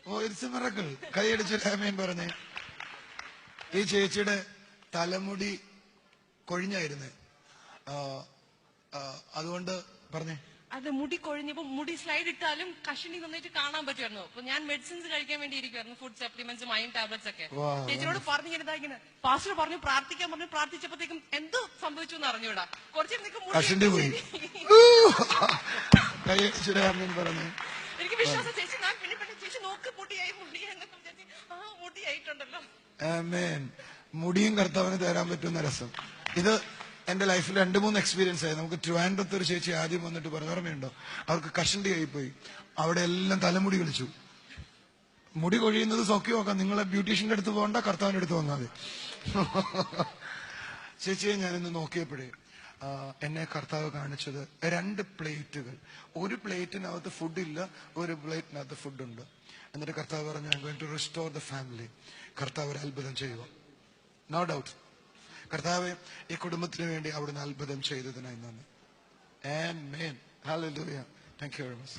Oh it's a miracle. കൈയടിച്ചൊരു amen പറഞ്ഞേ. ഈ ചേച്ചിയുടെ തലമുടി കൊഴിഞ്ഞായിരുന്നേ, അതുകൊണ്ട് പറഞ്ഞേ. അത് മുടി കൊഴിഞ്ഞപ്പോ മുടി സ്ലൈഡ് ഇട്ടാലും കഷണ്ടി നന്നായിട്ട് കാണാൻ പറ്റുമായിരുന്നു. അപ്പൊ ഞാൻ മെഡിസിൻസ് കഴിക്കാൻ വേണ്ടി ഇരിക്കുവായിരുന്നു, ഫുഡ് സപ്ലിമെന്റ്സും അയൺ ടാബ്ലറ്റ്സ് ഒക്കെ. ചേച്ചിയോട് പറഞ്ഞു ഇങ്ങനെ പാസ്റ്റർ പറഞ്ഞു പ്രാർത്ഥിക്കാൻ പറഞ്ഞു. പ്രാർത്ഥിച്ചപ്പോഴത്തേക്കും എന്തോ സംഭവിച്ചു എന്ന് അറിഞ്ഞൂടാ. കഷണ്ടി പോയി. എനിക്ക് വിശ്വാസം ചേച്ചി. ഞാൻ പിന്നെ ചേച്ചി നോക്ക് മുടിയായി മുടിയായിട്ടുണ്ടല്ലോ. മുടിയും കർത്താവിന് തരാൻ പറ്റുന്ന രസം. ഇത് എന്റെ ലൈഫിൽ 2-3 എക്സ്പീരിയൻസ് ആയി. നമുക്ക് ട്രിവാൻഡ്രത്ത് ഒരു ചേച്ചി ആദ്യം വന്നിട്ട് പറഞ്ഞു, ഓർമ്മയുണ്ടോ, അവർക്ക് കഷണ്ടി ആയിപ്പോയി. അവിടെ എല്ലാം തലമുടി വിളിച്ചു. മുടി കൊഴിയുന്നത് സൗഖ്യം നോക്കാം, നിങ്ങളെ ബ്യൂട്ടീഷ്യന്റെ അടുത്ത് പോകണ്ട, കർത്താവിന്റെ അടുത്ത് വന്നാൽ മതി. ചേച്ചിയെ ഞാനിന്ന് നോക്കിയപ്പോഴേ എന്നെ കർത്താവ് കാണിച്ചത് 2 പ്ലേറ്റുകൾ. ഒരു പ്ലേറ്റിനകത്ത് ഫുഡില്ല, ഒരു പ്ലേറ്റിനകത്ത് ഫുഡുണ്ട്. എന്നിട്ട് കർത്താവ് പറഞ്ഞു, I am going to restore the family. കർത്താവ് ഒരു അത്ഭുതം ചെയ്യുക, നോ ഡൗട്ട്. കർത്താവ് ഈ കുടുംബത്തിന് വേണ്ടി അവിടുന്ന് അത്ഭുതം ചെയ്തതിനായി നന്ദി. Amen. Hallelujah. Thank you very much.